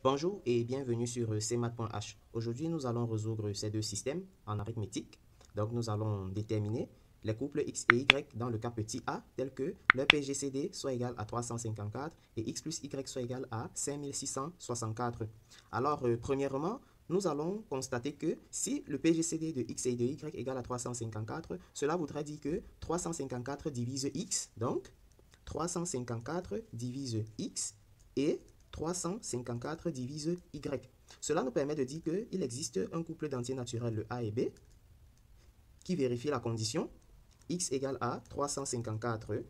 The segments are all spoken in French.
Bonjour et bienvenue sur cmath.h. Aujourd'hui, nous allons résoudre ces deux systèmes en arithmétique. Donc, nous allons déterminer les couples x et y dans le cas petit a, tel que leur PGCD soit égal à 354 et x plus y soit égal à 5664. Alors, premièrement, nous allons constater que si le PGCD de x et de y est égal à 354, cela voudrait dire que 354 divise x, donc 354 divise x et 354 divise y. Cela nous permet de dire qu'il existe un couple d'entiers naturels A et B qui vérifie la condition x égale à 354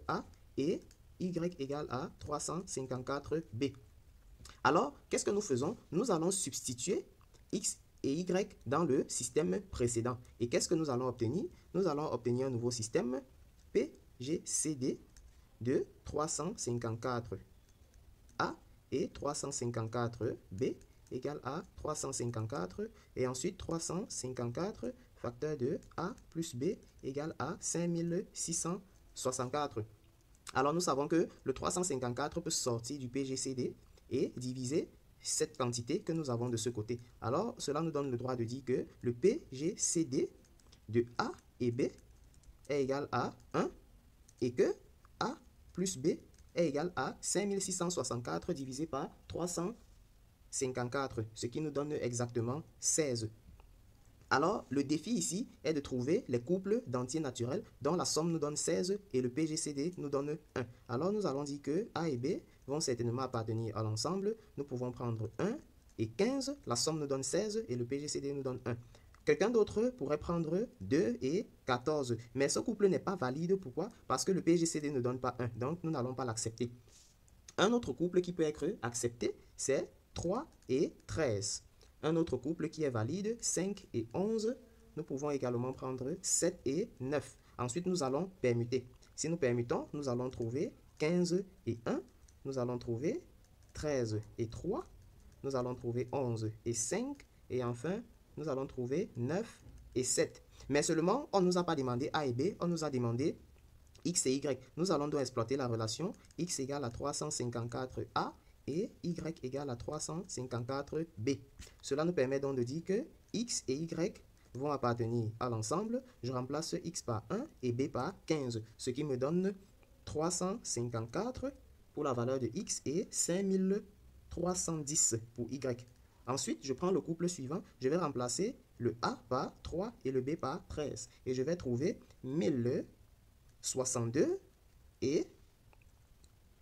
A et y égale à 354 B. Alors, qu'est-ce que nous faisons? Nous allons substituer x et y dans le système précédent. Et qu'est-ce que nous allons obtenir? Nous allons obtenir un nouveau système PGCD de 354 A et 354 B égale à 354 et ensuite 354 facteur de A plus B égale à 5664. Alors nous savons que le 354 peut sortir du PGCD et diviser cette quantité que nous avons de ce côté. Alors cela nous donne le droit de dire que le PGCD de A et B est égal à 1 et que A plus B est égal à 5664 divisé par 354, ce qui nous donne exactement 16. Alors, le défi ici est de trouver les couples d'entiers naturels dont la somme nous donne 16 et le PGCD nous donne 1. Alors, nous allons dire que A et B vont certainement appartenir à l'ensemble. Nous pouvons prendre 1 et 15. La somme nous donne 16 et le PGCD nous donne 1. Quelqu'un d'autre pourrait prendre 2 et 14. Mais ce couple n'est pas valide. Pourquoi? Parce que le PGCD ne donne pas 1. Donc, nous n'allons pas l'accepter. Un autre couple qui peut être accepté, c'est 3 et 13. Un autre couple qui est valide, 5 et 11. Nous pouvons également prendre 7 et 9. Ensuite, nous allons permuter. Si nous permutons, nous allons trouver 15 et 1. Nous allons trouver 13 et 3. Nous allons trouver 11 et 5. Et enfin, nous allons trouver 9 et 7. Mais seulement, on ne nous a pas demandé A et B, on nous a demandé x et y. Nous allons donc exploiter la relation x égale à 354a et y égale à 354b. Cela nous permet donc de dire que x et y vont appartenir à l'ensemble. Je remplace x par 1 et b par 15, ce qui me donne 354 pour la valeur de x et 5310 pour y. Ensuite, je prends le couple suivant. Je vais remplacer le a par 3 et le b par 13. Et je vais trouver 1062 et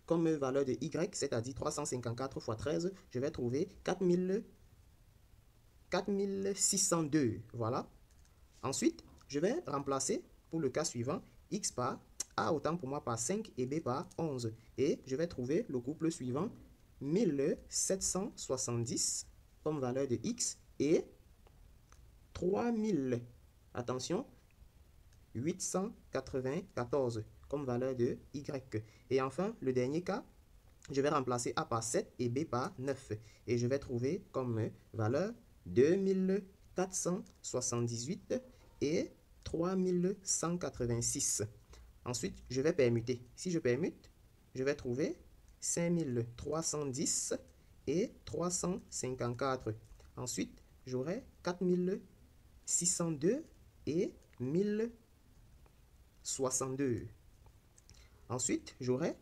comme valeur de y, c'est-à-dire 354 fois 13, je vais trouver 4602. Voilà. Ensuite, je vais remplacer pour le cas suivant x par a autant pour moi par 5 et b par 11. Et je vais trouver le couple suivant 1770 comme valeur de x et 3000. Attention, 894 comme valeur de y. Et enfin, le dernier cas, je vais remplacer a par 7 et b par 9. Et je vais trouver comme valeur 2478 et 3186. Ensuite, je vais permuter. Si je permute, je vais trouver 5310 et 354. Ensuite, j'aurai 4602 et 1062. Ensuite, j'aurai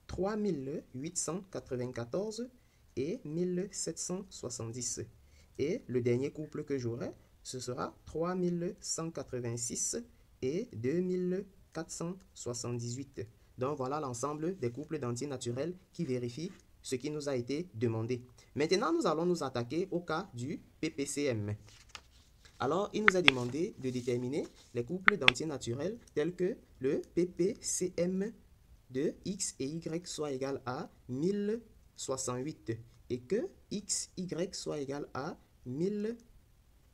3894 et 1770. Et le dernier couple que j'aurai, ce sera 3186 et 2478. Donc voilà l'ensemble des couples d'entiers naturels qui vérifient ce qui nous a été demandé. Maintenant, nous allons nous attaquer au cas du PPCM. Alors, il nous a demandé de déterminer les couples d'entiers naturels tels que le PPCM de x et y soit égal à 1068 et que x, y soit égal à 1000.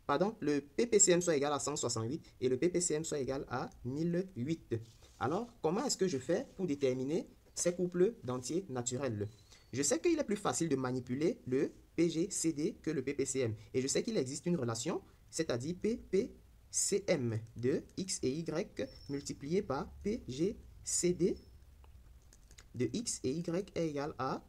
Pardon, le PPCM soit égal à 168 et le PPCM soit égal à 1008. Alors, comment est-ce que je fais pour déterminer ces couples d'entiers naturels? Je sais qu'il est plus facile de manipuler le PGCD que le PPCM. Et je sais qu'il existe une relation, c'est-à-dire PPCM de x et y multiplié par PGCD de x et y est égal à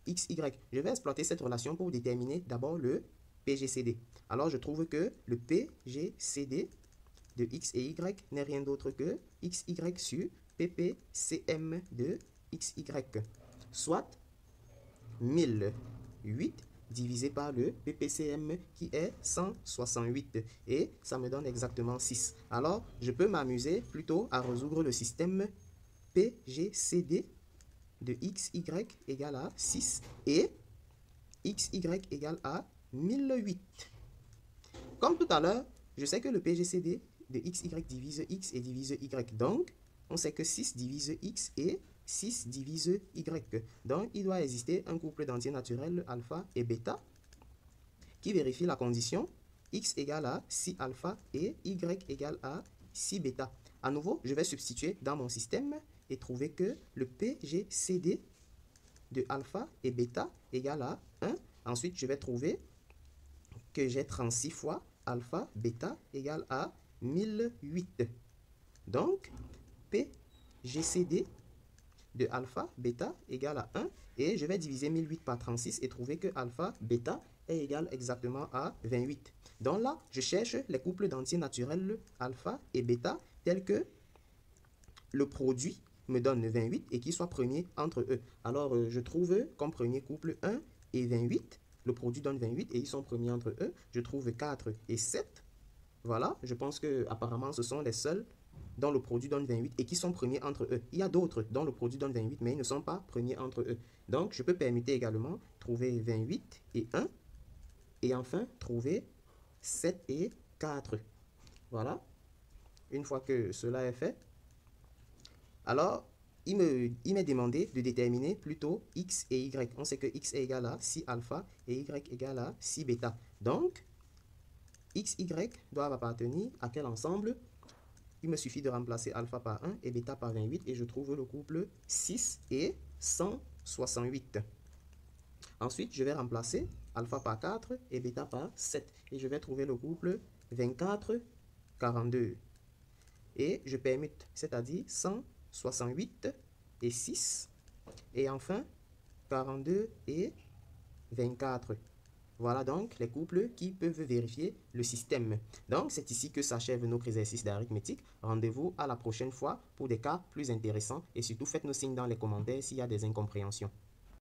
XY. Je vais exploiter cette relation pour déterminer d'abord le PGCD. Alors, je trouve que le PGCD de X et Y n'est rien d'autre que XY sur PPCM de XY, soit 1008 divisé par le PPCM qui est 168 et ça me donne exactement 6. Alors, je peux m'amuser plutôt à résoudre le système PGCD de XY égale à 6 et XY égale à 1008. Comme tout à l'heure, je sais que le PGCD de XY divise X et divise Y. Donc, on sait que 6 divise X et 6 divise Y. Donc, il doit exister un couple d'entiers naturels alpha et bêta qui vérifie la condition X égale à 6 alpha et Y égale à 6 bêta. À nouveau, je vais substituer dans mon système et trouver que le PGCD de alpha et bêta égale à 1. Ensuite, je vais trouver que j'ai 36 fois alpha bêta égale à 1008. Donc, PGCD de alpha bêta égale à 1 et je vais diviser 1008 par 36 et trouver que alpha bêta est égal exactement à 28. Donc là, je cherche les couples d'entiers naturels alpha et bêta tels que le produit me donne 28 et qui soit premier entre eux. Alors, je trouve comme premier couple 1 et 28. Le produit donne 28 et ils sont premiers entre eux. Je trouve 4 et 7. Voilà, je pense que apparemment ce sont les seuls dont le produit donne 28 et qui sont premiers entre eux. Il y a d'autres dont le produit donne 28, mais ils ne sont pas premiers entre eux. Donc, je peux permuter également trouver 28 et 1. Et enfin, trouver 7 et 4. Voilà. Une fois que cela est fait, alors, il m'est demandé de déterminer plutôt X et Y. On sait que X est égal à 6 alpha et Y égale à 6 bêta. Donc, X, Y doivent appartenir à quel ensemble? Il me suffit de remplacer alpha par 1 et bêta par 28 et je trouve le couple 6 et 168. Ensuite, je vais remplacer alpha par 4 et bêta par 7 et je vais trouver le couple 24, 42. Et je permute, c'est-à-dire 168 et 6 et enfin 42 et 24. Voilà donc les couples qui peuvent vérifier le système. Donc, c'est ici que s'achève notre exercice d'arithmétique. Rendez-vous à la prochaine fois pour des cas plus intéressants et surtout faites-nous signe dans les commentaires s'il y a des incompréhensions.